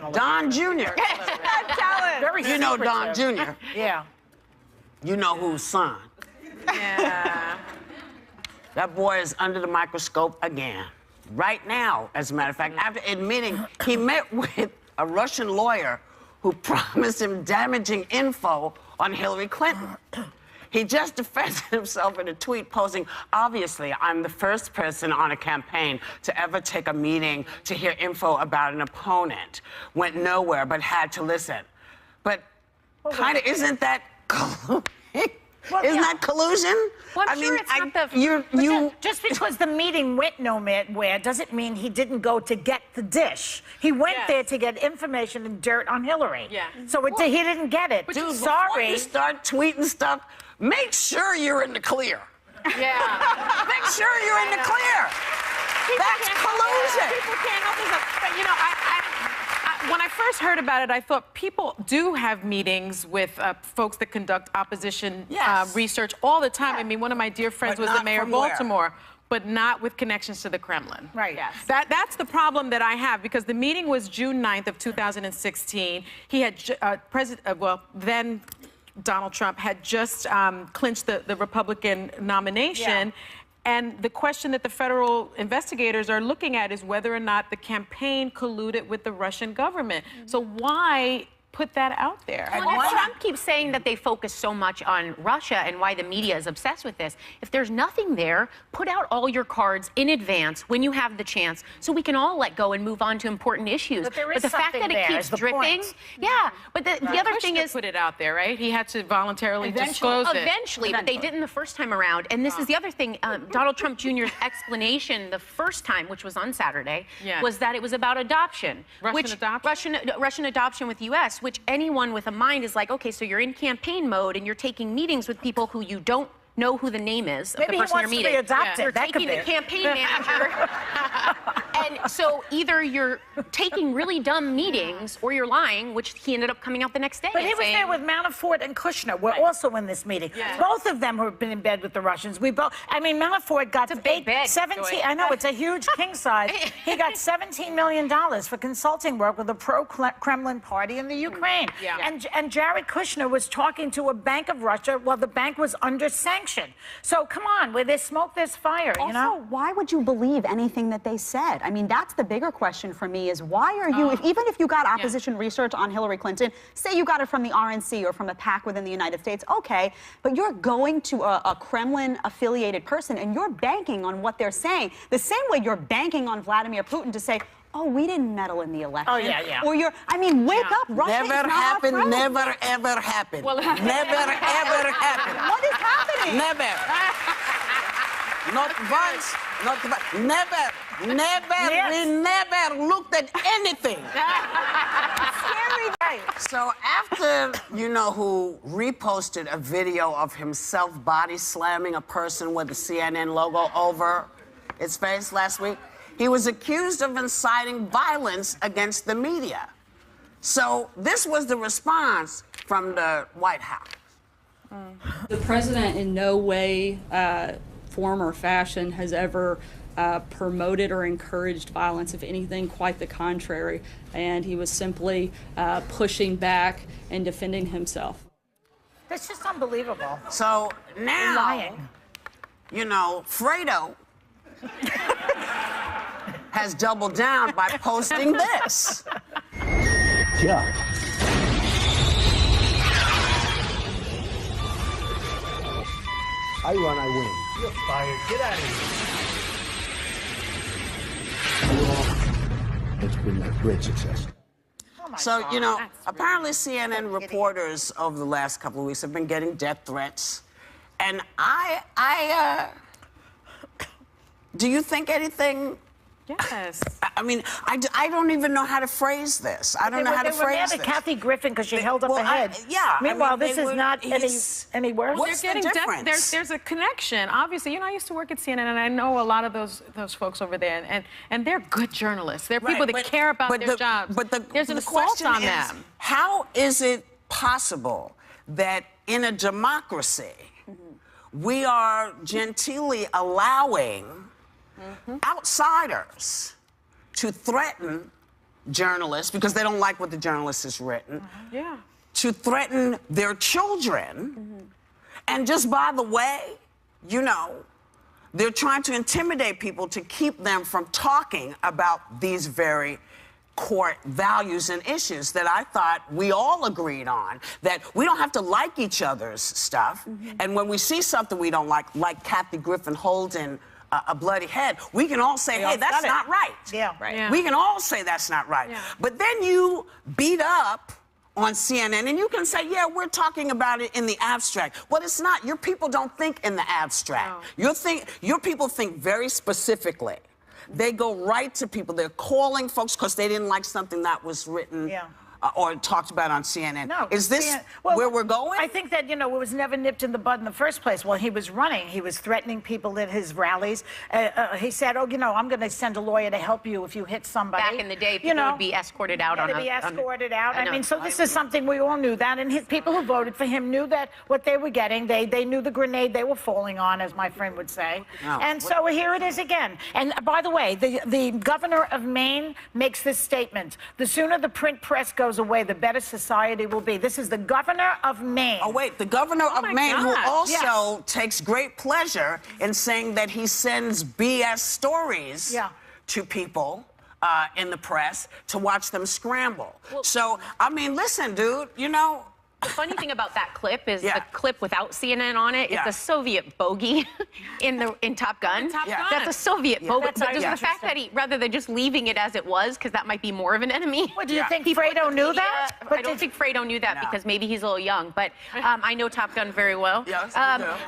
American. Don Jr. Very You know secretive. Don Jr. Yeah. You know whose son. Yeah. That boy is under the microscope again. Right now, as a matter of fact, after admitting he met with a Russian lawyer who promised him damaging info on Hillary Clinton. He just defended himself in a tweet posting, "Obviously, I'm the first person on a campaign to ever take a meeting to hear info about an opponent. Went nowhere, but had to listen." But kind of, isn't that isn't that collusion? Well, I'm sure it's not Just because the meeting went nowhere doesn't mean he didn't go to get the dish. He went there to get information and dirt on Hillary. Yeah. So he didn't get it. Dude, before sorry. you start tweeting stuff, make sure you're in the clear. Yeah. Make sure you're in the clear. That's collusion. People can't help themselves. But, you know, when I first heard about it, I thought people do have meetings with folks that conduct opposition research all the time. I mean, one of my dear friends was the mayor of Baltimore, but not with connections to the Kremlin. Right. Yes. That's the problem that I have, because the meeting was June 9th of 2016. He had, then Donald Trump had just clinched the Republican nomination. Yeah. And the question that the federal investigators are looking at is whether or not the campaign colluded with the Russian government. So why put that out there? Well, Trump keeps saying that they focus so much on Russia and why the media is obsessed with this. If there's nothing there, put out all your cards in advance when you have the chance, so we can all let go and move on to important issues. But there is the fact that it keeps dripping, but the other thing is, put it out there, right? He had to voluntarily disclose it. Eventually, but they didn't the first time around. And this is the other thing. Donald Trump Jr.'s explanation the first time, which was on Saturday, was that it was about adoption. Russian adoption with U.S., which anyone with a mind is like, okay, so you're in campaign mode and you're taking meetings with people who you don't know who the name is of the person you're meeting. Maybe he wants to be adopted. You're That could taking be. a campaign manager. And so either you're taking really dumb meetings or you're lying, which he ended up coming out the next day. But he was there with Manafort and Kushner. We're also in this meeting. Both of them have been in bed with the Russians. I mean, Manafort got 17. Joy. I know, it's a huge king size. He got $17 million for consulting work with the pro-Kremlin party in the Ukraine. And Jared Kushner was talking to a bank of Russia while the bank was under sanction. So come on, where there's smoke, there's fire, you know? Also, why would you believe anything that they said? I mean, that's the bigger question for me, is why are you, even if you got opposition research on Hillary Clinton, say you got it from the RNC or from a PAC within the United States, okay, but you're going to a Kremlin-affiliated person and you're banking on what they're saying, the same way you're banking on Vladimir Putin to say, oh, we didn't meddle in the election. Oh, yeah. Or wake up, Russia is not our friend. Never, ever happened. Well, never, ever happened. What is happening? Never. Not once, not twice. Never. We never looked at anything. Scary day. So after you-know-who reposted a video of himself body slamming a person with the CNN logo over its face last week, he was accused of inciting violence against the media. So this was the response from the White House. The president in no way, form or fashion has ever promoted or encouraged violence. If anything, quite the contrary. And he was simply pushing back and defending himself. That's just unbelievable. So now, lying. Fredo has doubled down by posting this. Yeah. I run, I win. You're fired. Get out of here. It's been a great success. So, apparently CNN reporters over the last couple of weeks have been getting death threats. And do you think anything? Yes. I mean, I don't even know how to phrase this. I don't know how to phrase this. Kathy Griffin because she held up her head. Meanwhile, this is not any worse. What's They're getting the difference? There's a connection. Obviously, I used to work at CNN, and I know a lot of those folks over there, and they're good journalists. They're people that care about their jobs. But there's an assault on them. How is it possible that in a democracy we are genteelly allowing outsiders to threaten journalists because they don't like what the journalist has written. Yeah. To threaten their children. And just by the way, you know, they're trying to intimidate people to keep them from talking about these very core values and issues that I thought we all agreed on, that we don't have to like each other's stuff. And when we see something we don't like Kathy Griffin holding a bloody head, we can all say, hey, that's not right. Yeah. Right. Yeah. We can all say that's not right. Yeah. But then you beat up on CNN, and you can say, yeah, we're talking about it in the abstract. Well, it's not. Your people don't think in the abstract. No. Your people think very specifically. They go right to people. They're calling folks because they didn't like something that was written or talked about on CNN. No. Is this where we're going? I think that, you know, it was never nipped in the bud in the first place. While he was running, he was threatening people at his rallies. He said, oh, you know, I'm going to send a lawyer to help you if you hit somebody. Back in the day, people would be escorted out on a... They'd be escorted out. I mean, so this is something we all knew that. And his people who voted for him knew that what they were getting. They knew the grenade they were falling on, as my friend would say. No. And so here it is again. And by the way, the governor of Maine makes this statement. The sooner the print press goes away, the better society will be. This is the governor of Maine. Oh, wait, the governor of Maine, who God. also takes great pleasure in saying that he sends BS stories to people in the press to watch them scramble. Well, so, I mean, listen, dude, you know... The funny thing about that clip is the clip without CNN on it. It's a Soviet bogey in Top Gun. Top Gun. That's a Soviet bogey. That's But just the fact that rather than just leaving it as it was, because that might be more of an enemy. What, do you think Fredo knew that? I don't think Fredo knew that because maybe he's a little young. But I know Top Gun very well. Yes,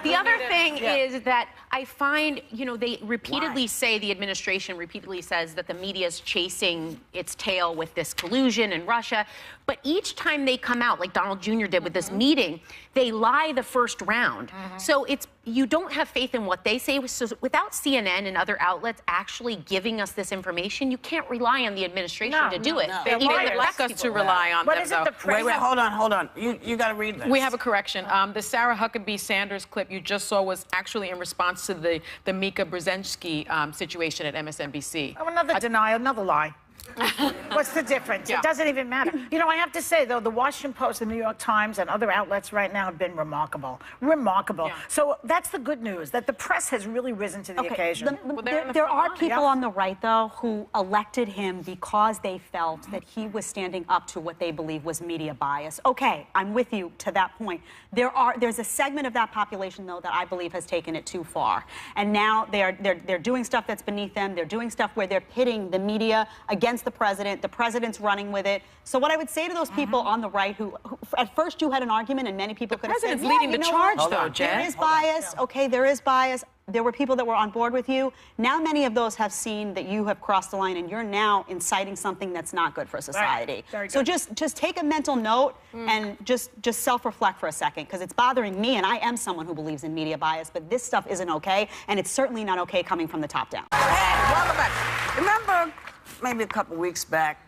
the other thing is that I find, you know, they repeatedly say, the administration repeatedly says that the media is chasing its tail with this collusion in Russia. But each time they come out, like Donald Jr. did with this meeting, they lie the first round. So you don't have faith in what they say. So without CNN and other outlets actually giving us this information, you can't rely on the administration to do it. They Even would the like us to rely on What them, is it, though. the press? Wait, hold on. You got to read this. We have a correction. The Sarah Huckabee Sanders clip you just saw was actually in response to the Mika Brzezinski situation at MSNBC. Oh, another denial, another lie. What's the difference? It doesn't even matter. You know, I have to say, though, the Washington Post, the New York Times, and other outlets right now have been remarkable. Remarkable. Yeah. So that's the good news, that the press has really risen to the occasion. There are people on the right, though, who elected him because they felt that he was standing up to what they believe was media bias. Okay, I'm with you to that point. There's a segment of that population, though, that I believe has taken it too far. And now they're doing stuff that's beneath them. They're doing stuff where they're pitting the media against the president's running with it. So what I would say to those people on the right who at first you had an argument and many people could have said, president's leading the charge, though, Jen. there is bias. Okay, there is bias. There were people that were on board with you. Now many of those have seen that you have crossed the line and you're now inciting something that's not good for society. Very So good. just take a mental note and just self-reflect for a second, because it's bothering me, and I am someone who believes in media bias, but this stuff isn't okay, and it's certainly not okay coming from the top down. Hey, welcome back. Remember, maybe a couple weeks back,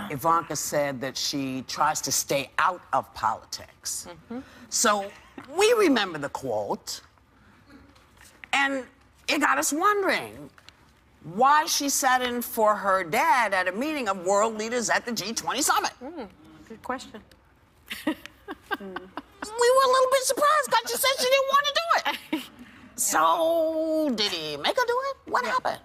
Ivanka said that she tries to stay out of politics. So we remember the quote, and it got us wondering why she sat in for her dad at a meeting of world leaders at the G20 summit. Good question. We were a little bit surprised because she said she didn't want to do it. So did he make her do it? What happened?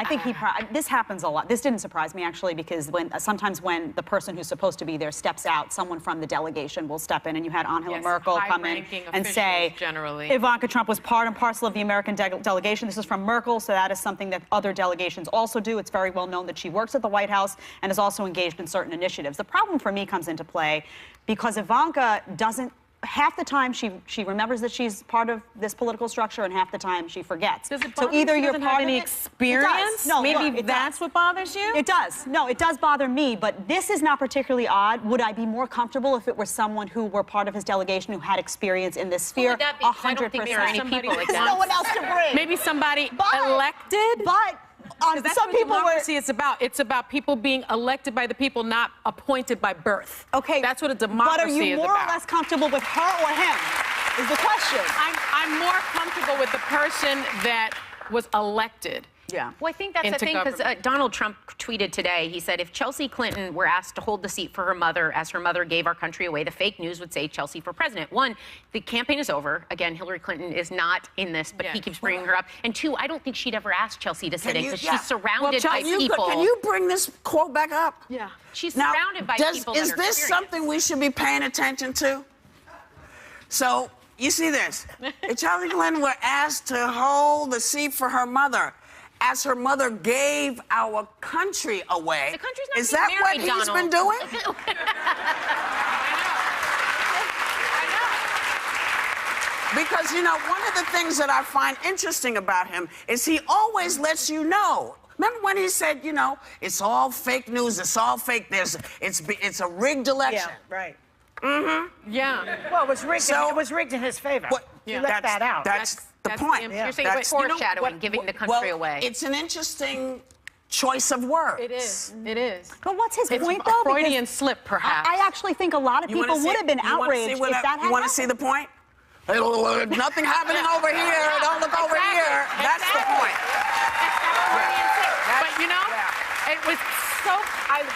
I think this happens a lot. This didn't surprise me, actually, because sometimes when the person who's supposed to be there steps out, someone from the delegation will step in, and you had Angela Merkel come in and say, generally. Ivanka Trump was part and parcel of the American delegation. This is from Merkel, so that is something that other delegations also do. It's very well known that she works at the White House and is also engaged in certain initiatives. The problem for me comes into play because Ivanka doesn't, half the time she remembers that she's part of this political structure, and half the time she forgets. Does it so bother either you? you're Doesn't part have of any it- experience? It does. No, maybe it that's does. what bothers you. It does. No, it does bother me, but this is not particularly odd. Would I be more comfortable if it were someone who were part of his delegation who had experience in this sphere? would that be? 'Cause I don't think there are any 100%. people like There's that. no one else to bring. Maybe somebody But- elected. But That's some what people were. democracy is about. It's about people being elected by the people, not appointed by birth. Okay, That's what a democracy but are you is more about. or less comfortable with her or him? Is the question. I'm more comfortable with the person that was elected. Yeah. Well, I think that's the into thing, because government. Donald Trump tweeted today, he said, if Chelsea Clinton were asked to hold the seat for her mother as her mother gave our country away, the fake news would say Chelsea for president. One, the campaign is over. Again, Hillary Clinton is not in this, but he keeps bringing her up. And two, I don't think she'd ever ask Chelsea to sit in, because she's surrounded by people. Can you bring this quote back up? Yeah. She's Now, surrounded by people that is are this experienced. something we should be paying attention to? So, you see this. If Chelsea Clinton were asked to hold the seat for her mother, as her mother gave our country away. The country's not Is being that what married, he's Donald. been doing? Because, you know, one of the things that I find interesting about him is he always lets you know. Remember when he said, you know, it's all fake news, it's all fake, it's a rigged election. Yeah, right. Mm-hmm. Yeah. Well, it was rigged. So- it was rigged in his favor. What- You left that out. That's the that's point. the- You're saying That's- it's foreshadowing, giving the country away. It's an interesting choice of words. It is. It is. But what's his It's point, a though? Freudian Because slip, perhaps. I actually think a lot of people would have been outraged if that had You want to see the point? Nothing happening over here. Don't look over here. That's the point. But you know, it was so.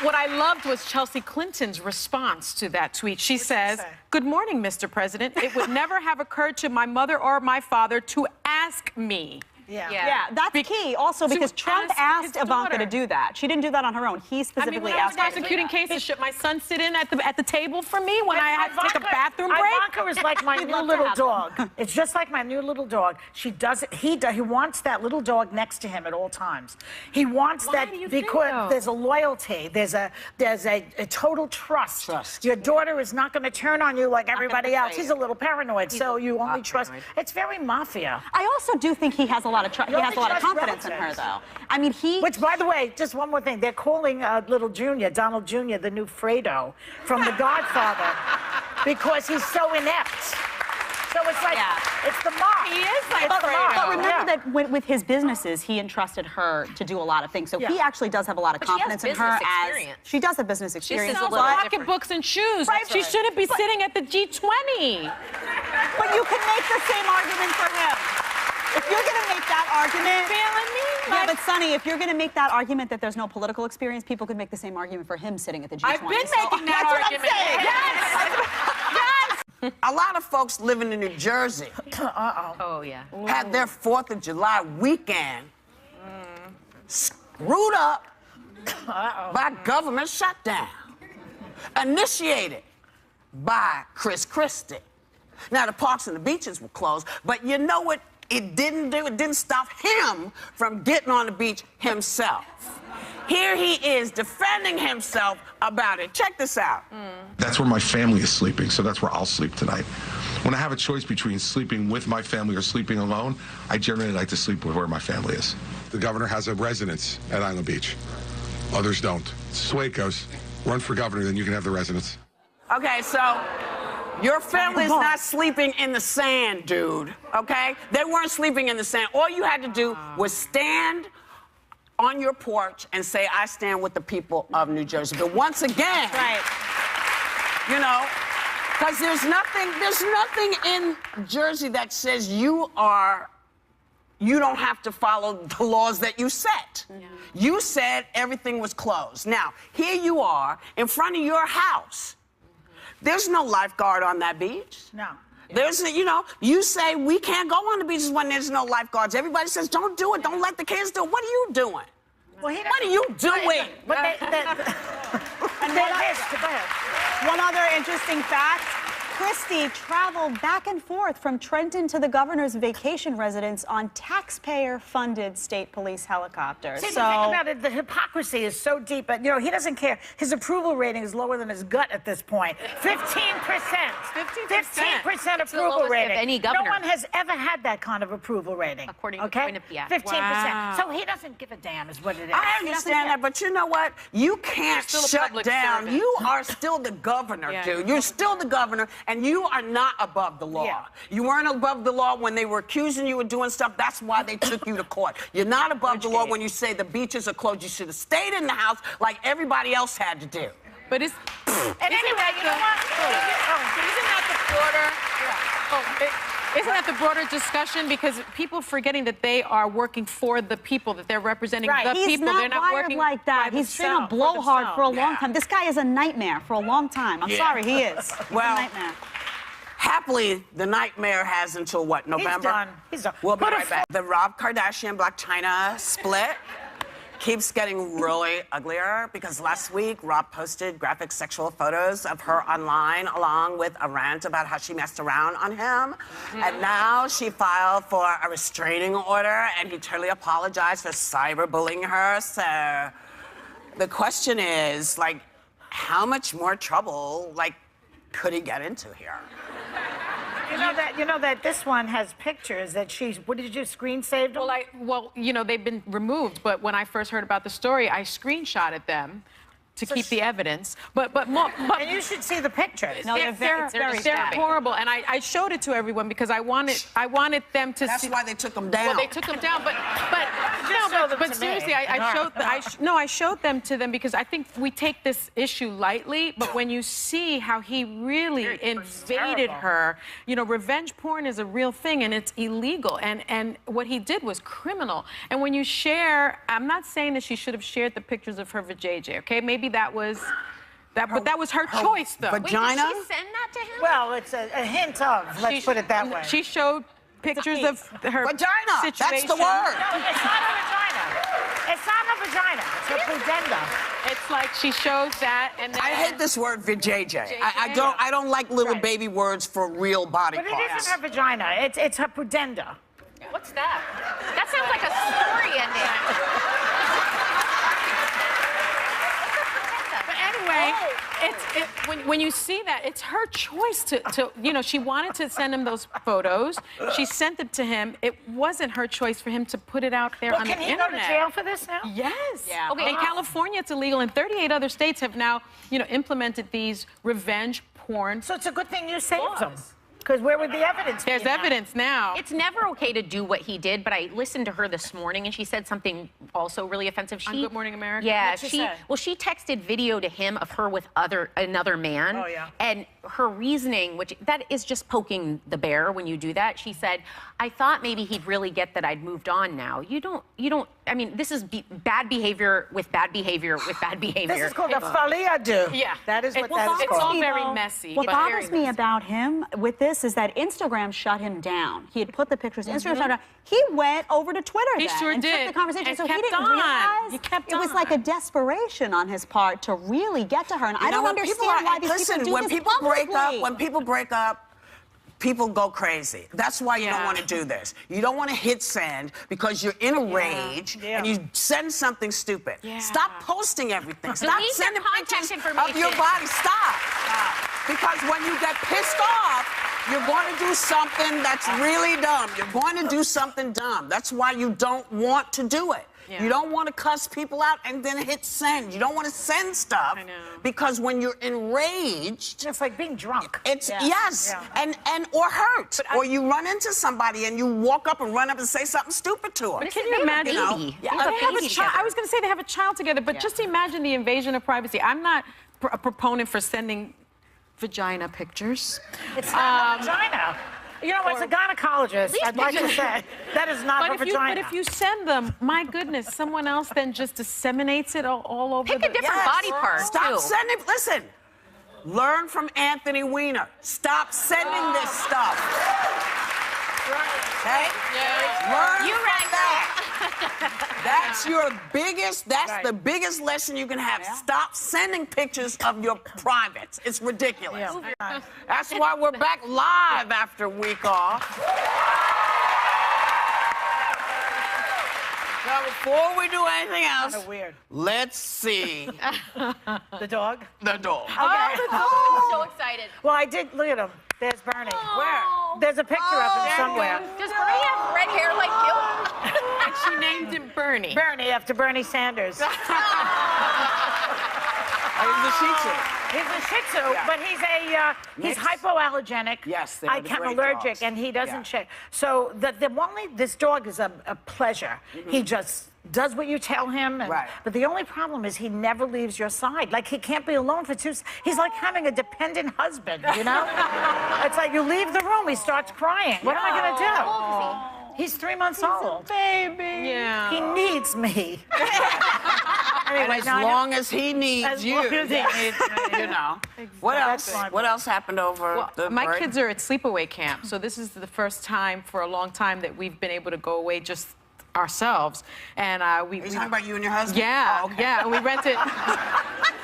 What I loved was Chelsea Clinton's response to that tweet. She says, say? "Good morning, Mr. President. It would never have occurred to my mother or my father to ask me." Yeah. Yeah, that's key. Also, because Trump ask asked his Ivanka to daughter. do that. She didn't do that on her own. He I mean, specifically when I was asked her to do prosecuting that. cases, should my son sit in at the table for me when I had to take a bathroom break? Ivanka is like my new little dog. It's just like my new little dog. She does it. He wants that little dog next to him at all times. He wants Why that do you think because so? there's a loyalty. There's a total trust. Your daughter is not going to turn on you like everybody else. He's a little paranoid, so you only trust. It's very mafia. I also do think he has a lot of confidence in her, though. I mean, Which, by the way, just one more thing. They're calling little Junior, Donald Jr., the new Fredo from The Godfather because he's so inept. So it's like, it's the mob. He is like It's the Fredo. mob. But remember that with his businesses, he entrusted her to do a lot of things. So he actually does have a lot of But she has confidence in her business as experience. she does have business She experience. sells but- Pocketbooks and shoes. Right, She shouldn't be sitting at the G20. But you can make the same argument for him. If you're going to make that argument, yeah, but Sonny, if you're going to make that argument that there's no political experience, people could make the same argument for him sitting at the G20. I've been making that that's argument. What I'm saying. Yes. A lot of folks living in New Jersey Oh, yeah. had their 4th of July weekend screwed up by government shutdown, initiated by Chris Christie. Now, the parks and the beaches were closed, but you know what it didn't do? It didn't stop him from getting on the beach himself. Here he is defending himself about it. Check this out. That's where my family is sleeping, so that's where I'll sleep tonight. When I have a choice between sleeping with my family or sleeping alone, I generally like to sleep with where my family is. The governor has a residence at Island Beach. Others don't. This is the way it goes. Run for governor, then you can have the residence. Okay, so your family's not sleeping in the sand, dude, okay? They weren't sleeping in the sand. All you had to do was stand on your porch and say, I stand with the people of New Jersey. But once again, you know, because there's nothing in Jersey that says you don't have to follow the laws that you set. You said everything was closed. Now, here you are in front of your house. There's no lifeguard on that beach. No. You say we can't go on the beaches when there's no lifeguards. Everybody says, don't do it. Don't let the kids do it. What are you doing? Well, What are you doing? But One other interesting fact, Christie traveled back and forth from Trenton to the governor's vacation residence on taxpayer-funded state police helicopters. See, the thing about it, the hypocrisy is so deep, but, he doesn't care. His approval rating is lower than his gut at this point. 15%. 15% It's the lowest approval of rating. any governor. No one has ever had that kind of approval rating. According to okay? Quinnipiac. 15%. Wow. So he doesn't give a damn is what it is. I understand that, but you know what? You can't still a shut public down. servant. You are still the governor, Yeah. dude. You're still the governor, and you are not above the law. Yeah. You weren't above the law when they were accusing you of doing stuff. That's why they took you to court. You're not above the law when you say the beaches are closed. You should have stayed in the house like everybody else had to do. But it's. And anyway, you know what? Isn't that the Florida? Isn't that the broader discussion? Because people forgetting that they are working for the people, that they're representing the He's people. not They're not wired working like that. by He's been a themselves, blowhard for a long Yeah. time. This guy is a nightmare for a long time. I'm sorry, he is. He's Well, a nightmare. Happily, the nightmare has until what, November? done. He's done. We'll be Put a right back. The Rob Kardashian Blac Chyna split keeps getting really uglier because last week Rob posted graphic sexual photos of her online along with a rant about how she messed around on him. And now she filed for a restraining order and he totally apologized for cyberbullying her. So the question is, like, how much more trouble, like, could he get into here? You know that this one has pictures that she's. What did you screen saved them? Well, you know, they've been removed, but when I first heard about the story, I screenshotted them to keep the evidence. But and you should see the pictures. No, they're horrible, and I showed it to everyone because I wanted them to. That's why they took them down. Well, they took them down, but seriously, I showed them to them because I think we take this issue lightly, but when you see how he really invaded her, you know, revenge porn is a real thing and it's illegal, and what he did was criminal. And when you share, I'm not saying that she should have shared the pictures of her vajayjay, okay? Maybe that was but that was her choice, though. Vagina? Wait, did she send that to him? Well, it's a hint of. Let's put it that way. She showed pictures of her vagina. Situation. That's the word. No, it's not her vagina. It's not her vagina. It's her pudenda. It's like she shows that, and then I hate this word vajayjay. I don't like little baby words for real body But parts. it isn't her vagina. It's her pudenda. What's that? That sounds like a story ending. Anyway, when you see that, it's her choice to, you know, she wanted to send him those photos. She sent them to him. It wasn't her choice for him to put it out there on the internet. Can he go to jail for this now? Yes. Yeah. Okay. In California, it's illegal, and 38 other states have now, you know, implemented these revenge porn. So it's a good thing you saved them. Because where would the evidence be? There's evidence now. It's never okay to do what he did, but I listened to her this morning and she said something also really offensive. On Good Morning America? Yeah, What'd she say? she texted video to him of her with another man. Oh, yeah. And her reasoning, which that is just poking the bear when you do that. She said, I thought maybe he'd really get that I'd moved on now. You don't, I mean, this is bad behavior with bad behavior with bad behavior. This is called a folie à deux. Yeah. That is what Well, that is it's called. all very messy. What but bothers very me messy. about him with this is that Instagram shut him down. He had put the pictures. Instagram shut him down. He went over to Twitter He then sure and did. took the conversation. And so he kept didn't on. realize He kept it was on. like a desperation on his part to really get to her. And I don't understand why these people do when this people break up, publicly. when people break up, people go crazy. That's why you don't want to do this. You don't want to hit send because you're in a rage and you send something stupid. Yeah. Stop posting everything. Stop Delete the sending contact pictures information. of your body. Stop. Because when you get pissed off, you're going to do something that's really dumb. You're going to do something dumb. That's why you don't want to do it. Yeah. You don't want to cuss people out and then hit send. You don't want to send stuff I know. because when you're enraged, It's like being drunk. it's yes, Yeah. and or hurt, or you run into somebody and you walk up and run up and say something stupid to her. But can you imagine? baby. Yeah, They have a they have a baby child. together. I was going to say they have a child together, but just imagine the invasion of privacy. I'm not a proponent for sending vagina pictures. It's not a vagina. You know, as a gynecologist, I'd like to say that is not her vagina. But if you send them, my goodness, someone else then just disseminates it all over Pick the a different body part, Stop too. sending. Listen, learn from Anthony Weiner. Stop sending this stuff. Okay? Learn You from right that. That's your biggest. That's the biggest lesson you can have. Stop sending pictures of your privates. It's ridiculous. Yeah. That's why we're back live after a week off. Now, before we do anything else, Kinda weird. let's see The dog? the dog. I'm so excited. Well, I did. Look at him. There's Bernie. Where? There's a picture of him somewhere. Does Bernie have red hair like you? And she named him Bernie. Bernie, after Bernie Sanders. He's the Shih Tzu. He's a Shih Tzu, but he's hypoallergenic. Yes, they are the great allergic, dogs. and he doesn't check. So the only this dog is a pleasure. He just does what you tell him. Right. But the only problem is he never leaves your side. Like, he can't be alone for he's like having a dependent husband, you know? It's like you leave the room, he starts crying. What am I going to do? How old is he? He's 3 months old. Baby. Yeah. He needs me. And Anyway, as now I long as he needs as you, long as he needs me. you know. What else? What else happened over the My break? kids are at sleepaway camp, so this is the first time for a long time that we've been able to go away just ourselves. And we Are you talking about you and your husband? Yeah, Oh, okay. yeah, and we rented.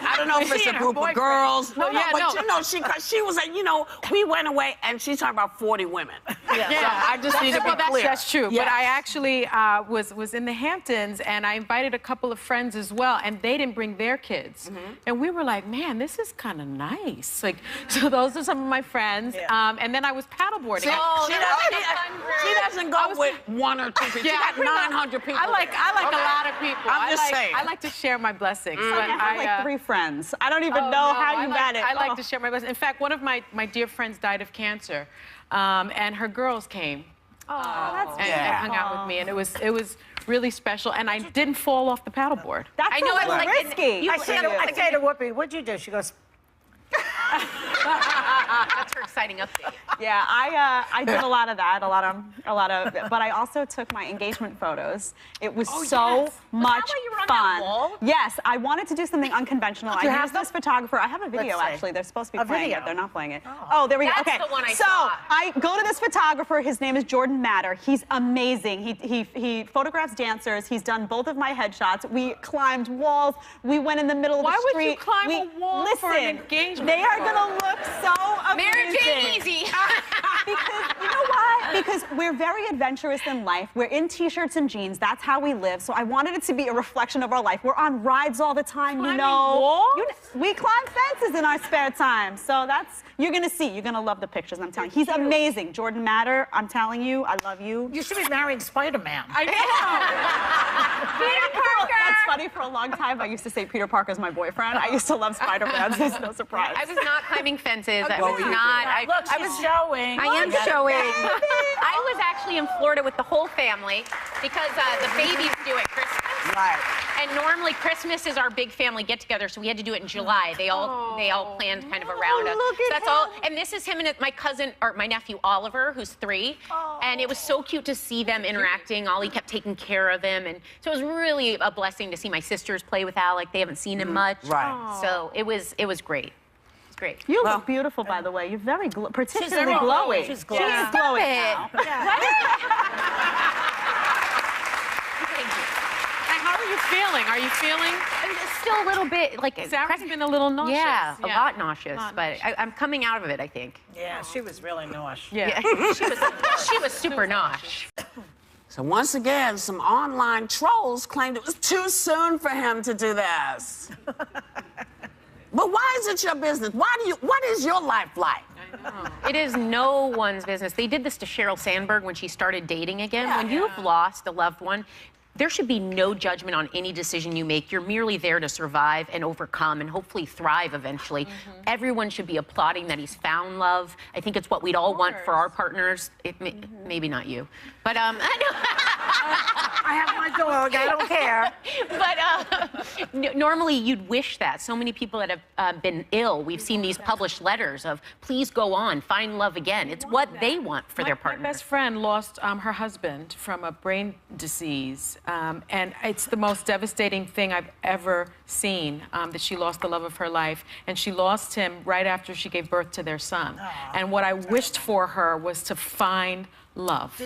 I don't know if it's a group of girls. No, yeah, but no. you know, she was like, you know, we went away and she's talking about 40 women. Yeah, So I just need to be clear. That's true. Yes. But I actually was in the Hamptons, and I invited a couple of friends as well, and they didn't bring their kids. And we were like, man, this is kind of nice. Like, so those are some of my friends. And then I was paddleboarding. She doesn't go with 1 or 2 people. Yeah, She got 900 people. I like a lot of people. I'm just saying. I like to share my blessings. But I have like 3 friends. I don't even know no, how you got it. I like to share my blessings. In fact, one of my dear friends died of cancer, and her girls came. That's And hung out with me, and it was really special. And I didn't fall off the paddleboard. That's I know, a little I was like, risky. I say to Whoopi, what'd you do? She goes, That's her exciting update. Yeah, I did a lot of that, a lot of, but I also took my engagement photos. It was so much why you were on that fun. wall? Yes, I wanted to do something unconventional. I used this photographer. I have a video Let's see. actually. They're supposed to be A playing video? it. They're not playing it. Oh, there we go. That's Okay. the one I so saw. I go to this photographer. His name is Jordan Matter. He's amazing. He photographs dancers. He's done both of my headshots. We climbed walls. We went in the middle of Why the would street. you climb a wall for an Listen, engagement they are photo? gonna look so amazing. Mary Jane Easy. Because you know what? Because we're very adventurous in life. We're in t-shirts and jeans. That's how we live. So I wanted it to be a reflection of our life. We're on rides all the time, you know. walls? We climb fences in our spare time. So that's you're gonna see. You're gonna love the pictures. I'm telling you. He's amazing. Jordan Matter. I'm telling you. I love you. you should be marrying Spider-Man. I Peter Parker. That's funny. For a long time, I used to say Peter Parker's my boyfriend. I used to love Spider-Man. So there's no surprise. I was not climbing fences. I What was were you not. doing? Look, I she's was showing. I am showing. I was actually in Florida with the whole family because the baby's due at Christmas. Right. And normally Christmas is our big family get together, so we had to do it in July. They all planned kind of around us. look So at that's all. And this is him and my cousin or my nephew Oliver, who's 3. And it was so cute to see them interacting. Ollie kept taking care of him, and so it was really a blessing to see my sisters play with Alec. They haven't seen him much. Right. So it was great. It's great. You look beautiful, by the way. You're very particularly very glowy. She's She glowing. is glowing now. How are you feeling? Are you feeling? Still a little bit like Sarah's been a little nauseous. Yeah, a lot nauseous, but I'm coming out of it, I think. Yeah, she was really nauseous. Yeah. She was super nauseous. So once again, some online trolls claimed it was too soon for him to do this. But why is it your business? What is your life like? It is no one's business. They did this to Sheryl Sandberg when she started dating again. When you've lost a loved one, there should be no judgment on any decision you make. You're merely there to survive and overcome and hopefully thrive eventually. Everyone should be applauding that he's found love. I think it's what we'd all want for our partners. Maybe not you, but I have my dog. I don't care. But normally you'd wish that. So many people that have been ill, we've seen these published letters of, please go on, find love again. It's what they want for their partner. My best friend lost her husband from a brain disease. And it's the most devastating thing I've ever seen, that she lost the love of her life. And she lost him right after she gave birth to their son. And what I wished for her was to find love.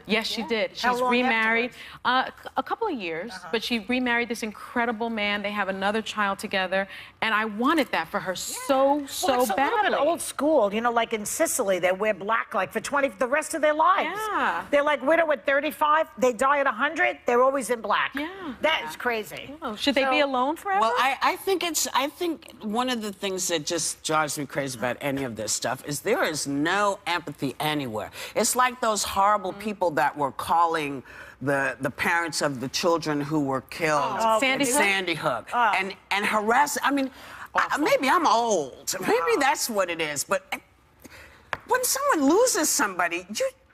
Yes, she did. She's remarried a couple of years, but she remarried this incredible man. They have another child together, and I wanted that for her so It's badly. a little bit old school, you know, like in Sicily, they wear black like for the rest of their lives. Yeah. They're like widow at 35, they die at 100, they're always in black. Yeah. That is crazy. Oh, should they be alone forever? Well, I think one of the things that just drives me crazy about any of this stuff is there is no empathy anywhere. It's like those horrible people that were calling the parents of the children who were killed Sandy Hook and harass. I mean, maybe I'm old. Maybe that's what it is. But when someone loses somebody,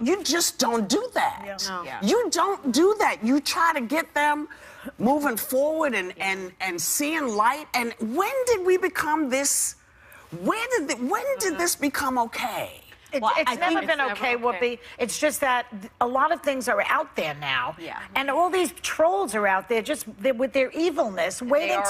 you just don't do that. Yeah. No. Yeah. You don't do that. You try to get them moving forward and seeing light. And when did we become this? When did this become okay? It's never been okay, Whoopi. It's just that a lot of things are out there now, and all these trolls are out there just with their evilness, waiting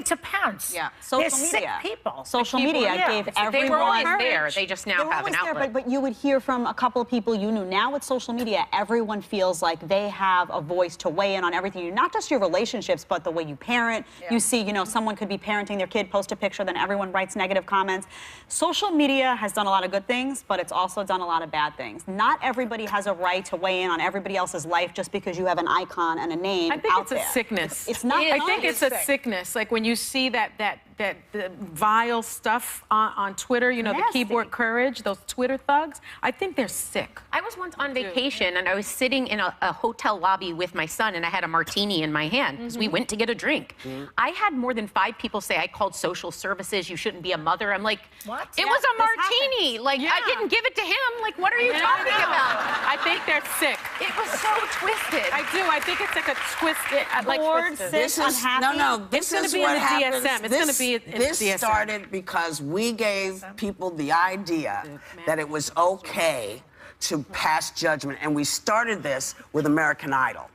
to pounce. Yeah, They're social sick media. people. Social media gave everyone. They were always there. They just now have an outlet. But you would hear from a couple of people you knew. Now with social media, everyone feels like they have a voice to weigh in on everything. Not just your relationships, but the way you parent. You see, someone could be parenting their kid, post a picture, then everyone writes negative comments. Social media has done a lot of good things, but it's also done a lot of bad things. Not everybody has a right to weigh in on everybody else's life just because you have an icon and a name I think out it's there. a sickness. It's not. I think it's a sickness. Like when you see that the vile stuff on Twitter, the Nasty. keyboard courage, those Twitter thugs, I think they're sick. I was once on vacation and I was sitting in a hotel lobby with my son and I had a martini in my hand because we went to get a drink. I had more than 5 people say I called social services, you shouldn't be a mother. I'm like, What? It was a martini. Like, I didn't give it to him. Like, what are you talking about? I think they're sick. It was so twisted. I do. I think it's like a twisted. Twisted. This is no. This It's gonna is be in what the happens. DSM. It's gonna be in This DSM. started because we gave people the idea that it was okay to pass judgment, and we started this with American Idol.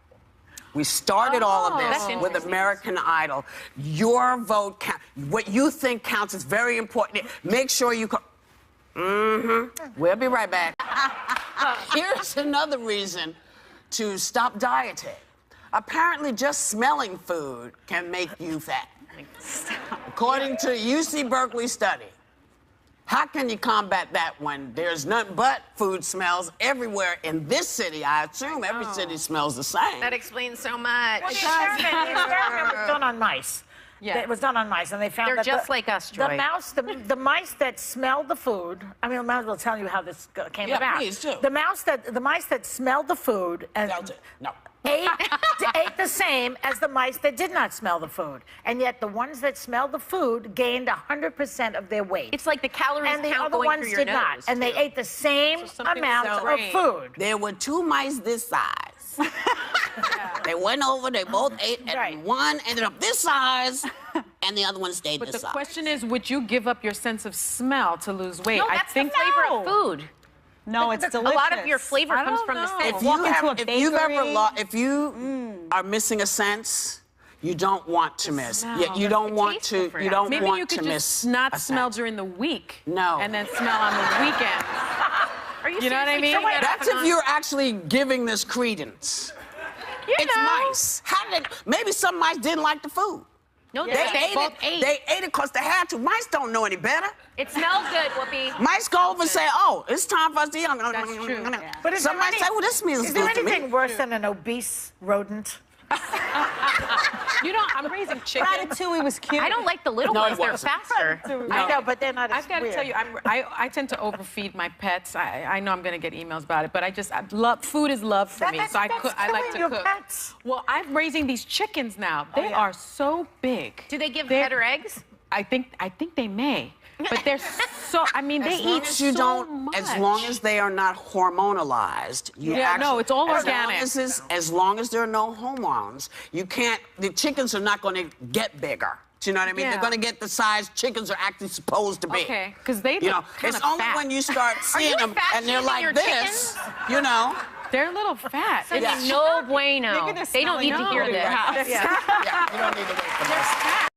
We started all of this with American Idol. Your vote counts. What you think counts is very important. Make sure you. We'll be right back. Here's another reason to stop dieting. Apparently, just smelling food can make you fat. According to UC Berkeley study. How can you combat that when there's nothing but food smells everywhere in this city? I assume every city smells the same. That explains so much. The experiment was done on mice. Yeah. It was done on mice, and they found They're that just like us, Joy. The mice that smelled the food. I mean, I might as well tell you how this came about. Please do. The mice that smelled the food and ate the same as the mice that did not smell the food, and yet the ones that smelled the food gained 100% of their weight. It's like the calories and the count other going ones through your did nose, not, and they too. ate the same amount of food. There were 2 mice this size. They went over, they both ate, and one ended up this size, and the other one stayed But this the size. question is, would you give up your sense of smell to lose weight? No, that's the flavor of food. No, it's delicious. A lot of your flavor I comes don't from the know. sense. If you are missing a sense, you don't want to miss. You don't want to. You don't Maybe want you could to just miss. not a smell sense. during the week. No. And then smell on the weekend. Are you know what I seriously mean? trying to That's if you're actually giving this credence. It's mice. Maybe some mice didn't like the food. No, They they ate both it. ate. They ate it because they had to. Mice don't know any better. It smells good, Whoopi. Mice go over and say, "Oh, it's time for us to eat." That's true. But is Some there mice say, "Well, this smells Is there good to me." anything worse than an obese rodent? I'm raising chicken. Ratatouille was cute. I don't like the little No, ones. it They're wasn't. faster. I know, but they're not as I've got to weird. tell you, I tend to overfeed my pets. I know I'm going to get emails about it, but I love food is love for me. That's So I like killing to your cook. pets. Well, I'm raising these chickens now. They are so big. Do they give They're- better eggs? I think they may, but they're so. I mean, they As long eat as you so don't, much. as long as they are not hormonalized, you Yeah, actually, no, it's all organic. As long as there are no hormones, you can't. The chickens are not going to get bigger. Do you know what I mean? Yeah. They're going to get the size chickens are actually supposed to be. Okay, 'cause they you know, look kinda it's only fat. when you start seeing you them fat and they're shaming your like this, chickens? you know. They're a little fat. No bueno. Look at the They don't need to hear smelling this. food. Yeah, you don't need to wait for this.